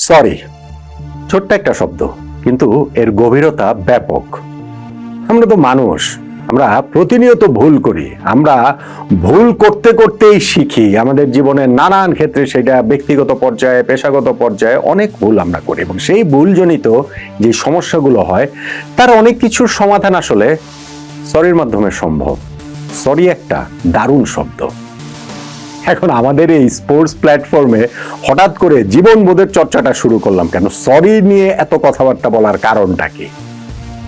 Sorry ছোট্ট একটা শব্দ, কিন্তু এর গভীরতা ব্যাপক। আমরা তো মানুষ, আমরা প্রতিনিয়ত ভুল করি। আমরা ভুল করতে করতেই শিখি। আমাদের জীবনের নানান ক্ষেত্রে, সেটা ব্যক্তিগত পর্যায়ে, পেশাগত পর্যায়ে অনেক ভুল আমরা করি, এবং সেই ভুলজনিত যে সমস্যাগুলো হয় তার অনেক কিছুর সমাধান আসলে সরির মাধ্যমে সম্ভব। সরি একটা দারুণ শব্দ। এখন আমাদের এই স্পোর্টস প্ল্যাটফর্মে হঠাৎ করে জীবনবোধের চর্চাটা শুরু করলাম কেন? সরি নিয়ে এত কথাবার্তা বলার কারণটা কি?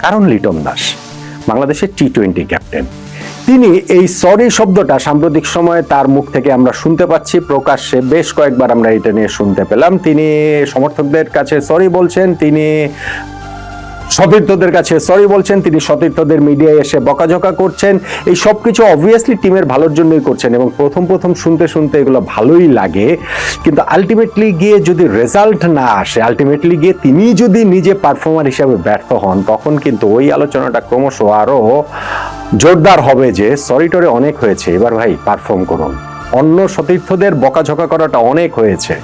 কারণ লিটন দাস বাংলাদেশের টি-20 ক্যাপ্টেন। তিনি এই সরি শব্দটা সাম্প্রতিক সময়ে তার মুখ থেকে আমরা শুনতে পাচ্ছি প্রকাশ্যে, বেশ কয়েকবার আমরা এটা নিয়ে শুনতে পেলাম। তিনি সমর্থকদের কাছে সরি বলছেন, তিনি সতীর্থদের কাছে সরি বলছেন, তিনি সতীর্থদের মিডিয়ায় এসে বকাঝকা করছেন। এই সব কিছু অবভিয়াসলি টিমের ভালোর জন্যই করছেন, এবং প্রথম প্রথম শুনতে শুনতে এগুলো ভালোই লাগে। কিন্তু আলটিমেটলি গিয়ে যদি রেজাল্ট না আসে, আলটিমেটলি গিয়ে তিনি যদি নিজে পারফর্মার হিসাবে ব্যর্থ হন, তখন কিন্তু ওই আলোচনাটা ক্রমশ আরো জোরদার হবে যে সরি টরে অনেক হয়েছে, এবার ভাই পারফর্ম করুন। অন্য সতীর্থদের বকাঝকা করাটা অনেক হয়েছে,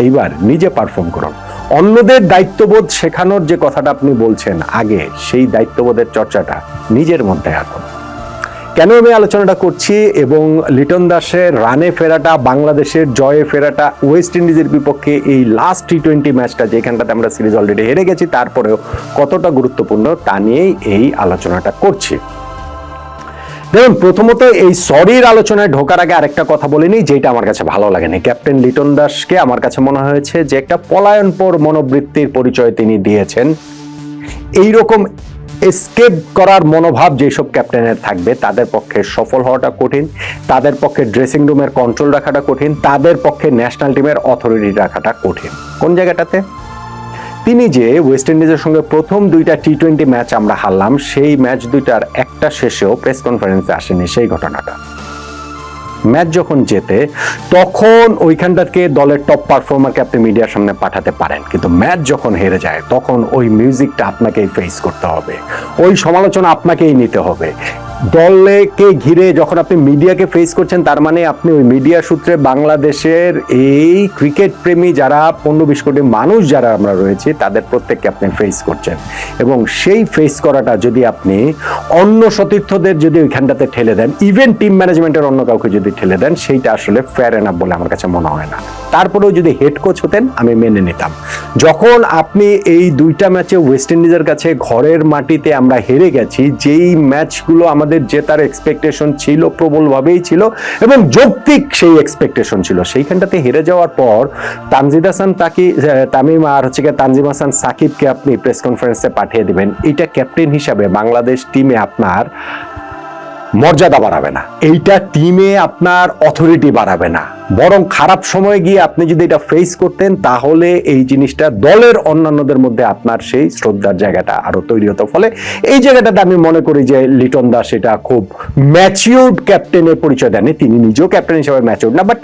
এইবার নিজে পারফর্ম করুন। অন্যদের দায়িত্ববোধ শেখানোর যে কথাটা আপনি বলছেন আগে, সেই দায়িত্ববোধের চর্চাটা নিজের মধ্যে আনুন। কেন আমি আলোচনাটা করছি এবং লিটন দাসের রানে ফেরাটা, বাংলাদেশের জয়ে ফেরাটা, ওয়েস্ট ইন্ডিজের বিপক্ষে এই লাস্ট টি-20 ম্যাচটা যেখানটাতে আমরা সিরিজ অলরেডি হেরে গেছি, তারপরেও কতটা গুরুত্বপূর্ণ তা নিয়েই এই আলোচনাটা করছি। দেখুন, প্রথমত এই সরির আলোচনায় ঢোকার আগে আরেকটা কথা বলে নিই, যেটা আমার কাছে ভালো লাগেনি। ক্যাপ্টেন লিটন দাসকে আমার কাছে মনে হয়েছে যে একটা পলায়নপর মনোবৃত্তির পরিচয় তিনি দিয়েছেন। এইরকম এসকেপ করার মনোভাব যেসব ক্যাপ্টেনের থাকবে, তাদের পক্ষে সফল হওয়াটা কঠিন, তাদের পক্ষে ড্রেসিং রুমের কন্ট্রোল রাখাটা কঠিন, তাদের পক্ষে ন্যাশনাল টিমের অথরিটি রাখাটা কঠিন। কোন জায়গাটাতে? তিনি যে ওয়েস্ট ইন্ডিজের সঙ্গে প্রথম দুইটা টি-20 ম্যাচ আমরা হারলাম, সেই ম্যাচ দুইটার একটা শেষেও প্রেস কনফারেন্সে আসেনি সেই ঘটনাটা। ম্যাচ যখন জেতে তখন ওইখানটাকে দলের টপ পারফর্মারকে আপনি মিডিয়ার সামনে পাঠাতে পারেন, কিন্তু ম্যাচ যখন হেরে যায় তখন ওই মিউজিকটা আপনাকেই ফেস করতে হবে, ওই সমালোচনা আপনাকেই নিতে হবে। দলকে ঘিরে যখন আপনি মিডিয়াকে ফেস করছেন, তার মানে আপনি ওই মিডিয়া সূত্রে বাংলাদেশের এই ক্রিকেট প্রেমী যারা 15-20 কোটি মানুষ যারা আমরা রয়েছি, তাদের প্রত্যেককে আপনি ফেস করছেন। এবং সেই ফেস করাটা যদি আপনি অন্য সতীর্থদের যদি ওইখানটাতে ঠেলে দেন, ইভেন টিম ম্যানেজমেন্টের অন্য কাউকে যদি ঠেলে দেন, সেইটা আসলে ফেয়ার এনাফ বলে আমার কাছে মনে হয় না। তারপরেও যদি হেড কোচ হতেন আমি মেনে নিতাম। যখন আপনি এই দুইটা ম্যাচে ওয়েস্ট ইন্ডিজের কাছে ঘরের মাটিতে আমরা হেরে গেছি, যেই ম্যাচগুলো আমাদের জেতার এক্সপেকটেশন ছিল, প্রবলভাবেই ছিল এবং যৌক্তিক সেই এক্সপেকটেশন ছিল, সেইখানটাতে হেরে যাওয়ার পর তানজিদ হাসান তামিম আর তানজিম হাসান সাকিবকে আপনি প্রেস কনফারেন্সে পাঠিয়ে দিবেন, এটা ক্যাপ্টেন হিসাবে বাংলাদেশ টিমে আপনার মর্যাদা বাড়াবে না, এইটা টিমে আপনার অথরিটি বাড়াবে না। বরং খারাপ সময় গিয়ে আপনি যদি এটা ফেস করতেন, তাহলে এই জিনিসটা দলের অন্যান্যদের মধ্যে আপনার সেই শ্রদ্ধার জায়গাটা আরো তৈরি হতো। ফলে এই জায়গাটাতে আমি মনে করি যে লিটন দাস এটা খুব ম্যাচিউরড ক্যাপ্টেনের পরিচয় দেননি। তিনি নিজেও ক্যাপ্টেন হিসেবে ম্যাচিউরড না, বাট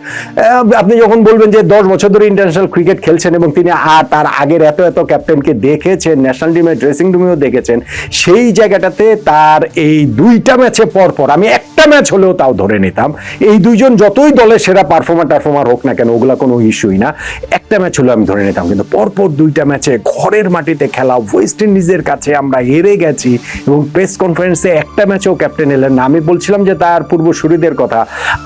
আপনি যখন বলবেন যে 10 বছর ধরে ইন্টারন্যাশনাল ক্রিকেট খেলছেন এবং তিনি তার আগের এত এত ক্যাপ্টেনকে দেখেছেন, ন্যাশনাল টিমের ড্রেসিং রুমেও দেখেছেন, সেই জায়গাটাতে তার এই দুইটা ম্যাচে পর আমি একটা ম্যাচ হলেও তাও ধরে নিতাম। এই দুইজন যতই দলের সেরা পারফর্মার হোক না কেন, ওগুলা কোনো ইস্যুই না, একটা ম্যাচ হলেও আমি ধরে নিতাম। কিন্তু পরপর দুইটা ম্যাচে ঘরের মাটিতে খেলা, ওয়েস্ট ইন্ডিজের কাছে আমরা হেরে গেছি এবং প্রেস কনফারেন্সে একটা ম্যাচেও ক্যাপ্টেন এলেন না। আমি বলছিলাম যে তার পূর্বসূরীদের কথা,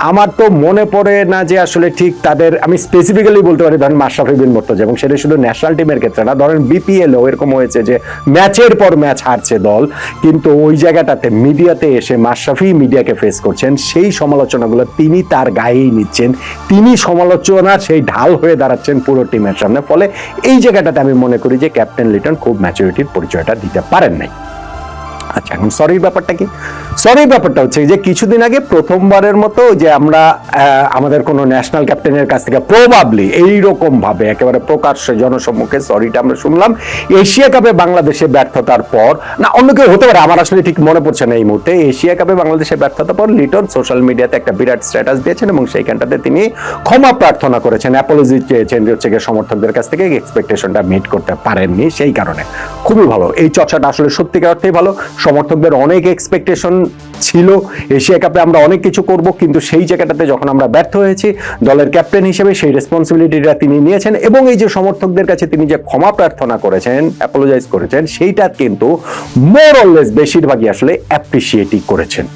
আমার তো মনে পড়ে না যে আসলে ঠিক তাদের, আমি স্পেসিফিক্যালি বলতে পারি ধরেন মাশরাফি বিন মুর্তজা, এবং সেটা শুধু ন্যাশনাল টিমের ক্ষেত্রে না, ধরেন বিপিএলও এরকম হয়েছে যে ম্যাচের পর ম্যাচ হারছে দল, কিন্তু ওই জায়গাটাতে মিডিয়াতে এসে মাশরাফি মিডিয়াকে ফেস করছেন, সেই সমালোচনাগুলো তিনি তার গায়েই নিচ্ছেন, তিনি সমালোচনার সেই ঢাল হয়ে দাঁড়াচ্ছেন পুরো টিমের সামনে। ফলে এই জায়গাটাতে আমি মনে করি যে ক্যাপ্টেন লিটন খুব ম্যাচুরিটির পরিচয়টা দিতে পারেন নাই। আচ্ছা, এখন সরির ব্যাপারটা কি? সরির ব্যাপারটা হচ্ছে যে কিছুদিন আগে প্রথমবারের মতো যে আমরা আমাদের কোনো ন্যাশনাল ক্যাপ্টেনের কাছ থেকে প্রবাবলি এইরকম ভাবে একেবারে প্রকাশ্যে জনসম্মুখে সরিটা আমরা শুনলাম এশিয়া কাপে বাংলাদেশে ব্যর্থতার পর। না, অন্য কেউ হতে পারে, আমার আসলে ঠিক মনে পড়ছে না এই মুহূর্তে। এশিয়া কাপে বাংলাদেশে ব্যর্থতার পর লিটন সোশ্যাল মিডিয়াতে একটা বিরাট স্ট্যাটাস দিয়েছেন এবং সেইখানটাতে তিনি ক্ষমা প্রার্থনা করেছেন, অ্যাপোলজি চেয়েছেন হচ্ছে গিয়ে সমর্থকদের কাছ থেকে, এক্সপেকটেশনটা মিট করতে পারেননি সেই কারণে। খুবই ভালো, এই চর্চাটা আসলে সত্যিকার অর্থেই ভালো। সমর্থকদের অনেক এক্সপেকটেশন ছিল এশিয়া কাপে আমরা অনেক কিছু করব, কিন্তু সেই জায়গাটাতে যখন আমরা ব্যর্থ হয়েছি, দলের ক্যাপ্টেন হিসেবে সেই রেসপন্সিবিলিটিটা তিনি নিয়েছেন এবং এই যে সমর্থকদের কাছে তিনি যে ক্ষমা প্রার্থনা করেছেন, অ্যাপোলোজাইজ করেছেন, সেইটা কিন্তু মোর অললেস বেশিরভাগই আসলে অ্যাপ্রিসিয়েটই করেছেন।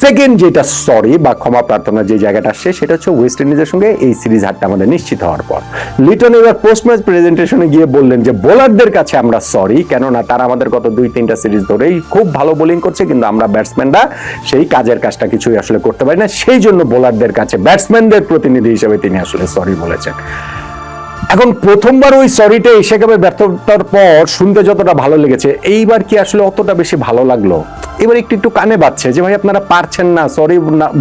সেকেন্ড যেটা সরি বা ক্ষমা প্রার্থনা যে জায়গাটা আসছে সেটা হচ্ছে ওয়েস্ট ইন্ডিজের সঙ্গে এই সিরিজ হারটা আমাদের নিশ্চিত হওয়ার পর লিটন এবার পোস্ট ম্যাচ প্রেজেন্টেশনে গিয়ে বললেন যে বোলারদের কাছে আমরা সরি, কেননা তারা আমাদের গত 2-3টা সিরিজ ধরেই খুব ভালো বোলিং করছে, কিন্তু আমরা ব্যাটসম্যানরা সেই কাজের কাজটা কিছুই আসলে করতে পারি না, সেই জন্য বোলারদের কাছে ব্যাটসম্যানদের প্রতিনিধি হিসেবে তিনি আসলে সরি বলেছেন। এখন প্রথমবার ওই সরিটা এশিয়া কাপের ব্যর্থতার পর শুনতে যতটা ভালো লেগেছে, এইবার কি আসলে অতটা বেশি ভালো লাগলো? এবার একটু একটু কানে বাজছে যে ভাই আপনারা পারছেন না, সরি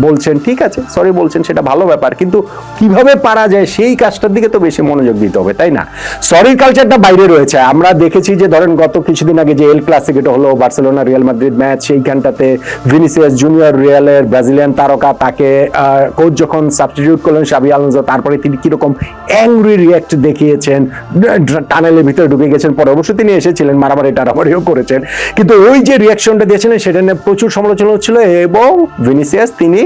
বলছেন, ঠিক আছে সরি বলছেন, সেটা ভালো ব্যাপার, কিন্তু কিভাবে পারা যায় সেই কাজটার দিকে তো বেশি মনোযোগ দিতে হবে, তাই না? সরির কালচারটা বাইরে রয়েছে। আমরা দেখেছি যে ধরেন গত কিছুদিন আগে যে এল ক্লাসিক এটা হলো, বার্সেলোনা রিয়াল মাদ্রিদ ম্যাচ, সেইখানটাতে ভিনিসিয়াস জুনিয়র রিয়ালের ব্রাজিলিয়ান তারকা, তাকে কোচ যখন সাবস্টিটিউট করলেন শাবি আলোনসো, তারপরে তিনি কিরকম অ্যাংরি রিঅ্যাক্ট দেখিয়েছেন, টানেলের ভিতরে ঢুকে গেছেন, পরে অবশ্য তিনি এসেছিলেন, মারামারি টারামারিও করেছেন, কিন্তু ওই যে রিঅ্যাকশনটা দিয়েছিলেন সেটা নিয়ে প্রচুর সমালোচনা হচ্ছিল এবং ভিনিসিয়াস তিনি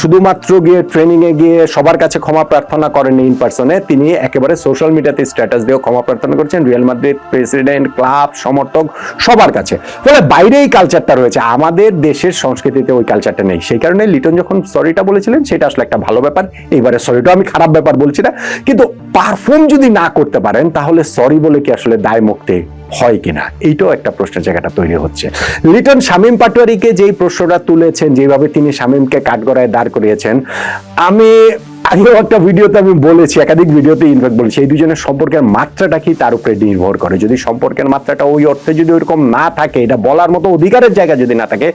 শুধুমাত্র গিয়ে ট্রেনিং এ গিয়ে সবার কাছে ক্ষমা প্রার্থনা করেননি ইন পার্সনে, তিনি একেবারে সোশ্যাল মিডিয়াতে স্ট্যাটাস দিয়েও ক্ষমা প্রার্থনা করছেন রিয়াল মাদ্রিদ প্রেসিডেন্ট, ক্লাব, সমর্থক সবার কাছে। ফলে বাইরে এই কালচারটা রয়েছে, আমাদের দেশের সংস্কৃতিতে ওই কালচারটা নেই। সেই কারণে লিটন যখন সরিটা বলেছিলেন সেটা আসলে একটা ভালো ব্যাপার। এইবারে সরিটা আমি খারাপ ব্যাপার বলছি না, কিন্তু পারফর্ম যদি না করতে পারেন তাহলে সরি বলে কি আসলে দায় মুক্তি হয় কিনা, এইটাও একটা প্রশ্নের জায়গাটা তৈরি হচ্ছে। লিটন শামীম পাটোয়ারিকে যেই প্রশ্নটা তুলেছেন, যেভাবে তিনি শামীমকে কাঠগড়ায় দাঁড় করিয়েছেন, আমি আগেও একটা ভিডিওতে আমি বলেছি, একাধিক ভিডিওতে ইনফ্যাক্ট বলেছি, এই দুজনের সম্পর্কের মাত্রাটা কি তার উপরে নির্ভর করে। যদি সম্পর্কের মাত্রাটা ওই অর্থে যদি ওইরকম না থাকে, এটা বলার মতো অধিকারের জায়গা যদি না থাকে,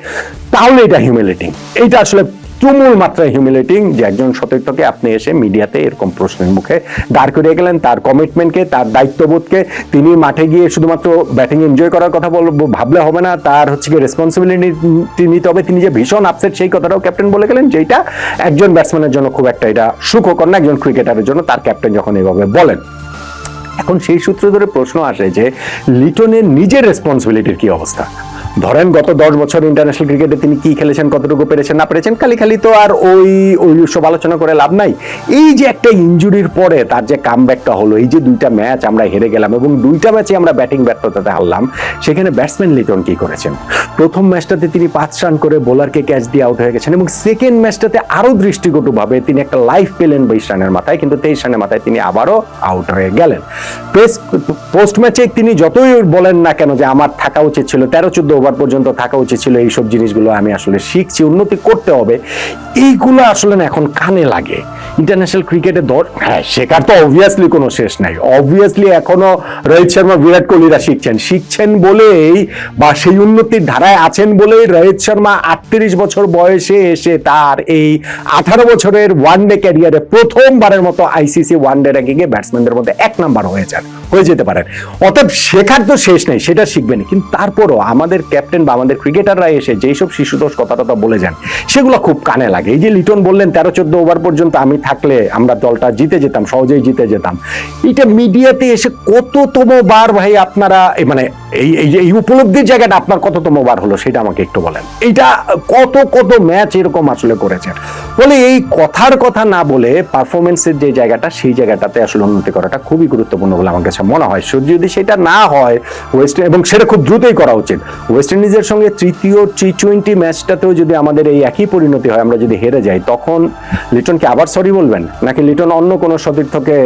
তাহলে এটা হিউমিলিটিং। এইটা আসলে তুমুল মাত্রায় হিউমিলেটিং যে একজন সতীর্থকে আপনি এসে মিডিয়াতে এরকম প্রশ্নের মুখে দাঁড় করিয়ে গেলেন, তার কমিটমেন্টকে, তার দায়িত্ববোধকে, তিনি মাঠে গিয়ে শুধুমাত্র ব্যাটিং এনজয় করার কথা ভাবলে হবে না, তার হচ্ছে কি রেসপন্সিবিলিটি নিতে হবে। তিনি যে ভীষণ আপসেট সেই কথাটাও ক্যাপ্টেন বলে গেলেন, যেটা একজন ব্যাটসম্যানের জন্য খুব একটা এটা সুখকর না, একজন ক্রিকেটারের জন্য তার ক্যাপ্টেন যখন এইভাবে বলেন। এখন সেই সূত্র ধরে প্রশ্ন আসে যে লিটনের নিজের রেসপন্সিবিলিটির কি অবস্থা। ধরেন গত 10 বছর ইন্টারন্যাশনাল ক্রিকেটে তিনি কি খেলেছেন, কতটুকু পেরেছেন না পেরেছেন, খালি তো আর ওই সব আলোচনা করে লাভ নাই। এই যে একটা ইনজুরির পরে তার যে কামব্যাকটা হলো, এই যে 2টা ম্যাচ আমরা হেরে গেলাম এবং 2টা ম্যাচে আমরা ব্যাটিং ব্যর্থতাতে হারলাম, সেখানে ব্যাটসম্যান লিটন কি করেছেন? প্রথম ম্যাচটাতে তিনি 5 রান করে বোলারকে ক্যাচ দিয়ে আউট হয়ে গেছেন এবং সেকেন্ড ম্যাচটাতে আরো দৃষ্টিকটুভাবে তিনি একটা লাইফ পেলেন 22 রানের মাথায়, কিন্তু 23 রানের মাথায় তিনি আবারও আউট হয়ে গেলেন। পোস্ট ম্যাচে তিনি যতই বলেন না কেন যে আমার থাকা উচিত ছিল 13-14 ওভার পর্যন্ত থাকা উচিত ছিল, এইসব জিনিসগুলো আমি আসলে শিখছি, উন্নতি করতে হবে, এইগুলো আসলে না এখন কানে লাগে। ইন্টারন্যাশনাল ক্রিকেটে হ্যাঁ শেখার তো অবভিয়াসলি কোনো শেষ নাই, অবভিয়াসলি এখনো রোহিত শর্মা, বিরাট কোহলিরা শিখছেন বলেই বা সেই উন্নতির ধারায় আছেন বলেই রোহিত শর্মা 38 বছর বয়সে এসে তার এই 18 বছরের ওয়ানডে ক্যারিয়ারে প্রথমবারের মতো আইসিসি ওয়ানডে র্যাঙ্কিংয়ে ব্যাটসম্যানদের মধ্যে 1 নাম্বার হয়ে যেতে পারেন। অতএব শেখার তো শেষ নেই, সেটা শিখবেনি, কিন্তু তারপরও আমাদের ক্যাপ্টেন বা আমাদের ক্রিকেটাররা এসে যেই সব শিশুদোষ কথা বলে যান সেগুলো খুব কানে লাগে। এই যে লিটন বললেন 13-14 ওভার পর্যন্ত আমি থাকলে আমরা দলটা জিতে যেতাম, সহজেই জিতে যেতাম, এটা মিডিয়াতে এসে কততম বার ভাই আপনারা মানে এই উপলব্ধির জায়গাটা আপনার কততম বার হলো সেটা আমাকে একটু বলেন। এইটা কত ম্যাচ এরকম আসলে করেছেন। বলে এই কথার কথা না বলে পারফরমেন্সের যে জায়গাটা, সেই জায়গাটাতে আসলে উন্নতি করাটা খুবই গুরুত্বপূর্ণ বলে আমার কাছে মনে হয়। যদি সেটা না হয় এবং সেটা খুব দ্রুতই করা উচিত। ওয়েস্ট ইন্ডিজের সঙ্গে তৃতীয় টি20 ম্যাচটাতেও যদি আমাদের এই একই পরিণতি হয়, আমরা যদি হেরে যাই, তখন লিটনকে আবার সরি বলবেন নাকি লিটন অন্য কোনো সতীর্থকে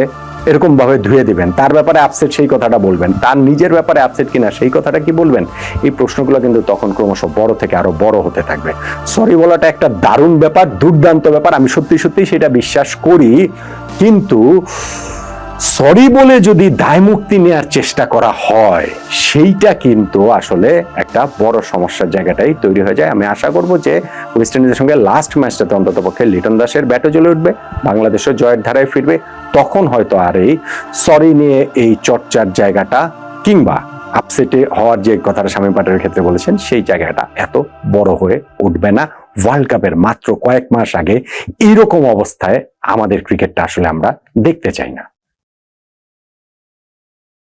এরকম ভাবে ধুয়ে দিবেন, তার ব্যাপারে আপসেট সেই কথাটা বলবেন, তার নিজের ব্যাপারে আপসেট কিনা সেই কথাটা কি বলবেন? এই প্রশ্নগুলো কিন্তু তখন ক্রমশ বড় থেকে আরো বড় হতে থাকবে। সরি বলাটা একটা দারুণ ব্যাপার, দুর্দান্ত ব্যাপার, আমি সত্যি সেটা বিশ্বাস করি, কিন্তু সরি বলে যদি দায় মুক্তি নেওয়ার চেষ্টা করা হয়, সেইটা কিন্তু আসলে একটা বড় সমস্যার জায়গাটাই তৈরি হয়ে যায়। আমি আশা করব যে ওয়েস্ট ইন্ডিজের সঙ্গে লাস্ট ম্যাচটাতে অন্ততপক্ষে লিটন দাসের ব্যাটও জ্বলে উঠবে, বাংলাদেশও জয়ের ধারায় ফিরবে, তখন হয়তো আর এই সরি নিয়ে এই চর্চার জায়গাটা কিংবা আপসেটে হওয়ার যে কথাটা শামীম পাটোয়ারির ক্ষেত্রে বলেছেন, সেই জায়গাটা এত বড় হয়ে উঠবে না। ওয়ার্ল্ড কাপের মাত্র কয়েক মাস আগে এইরকম অবস্থায় আমাদের ক্রিকেটটা আসলে আমরা দেখতে চাই না।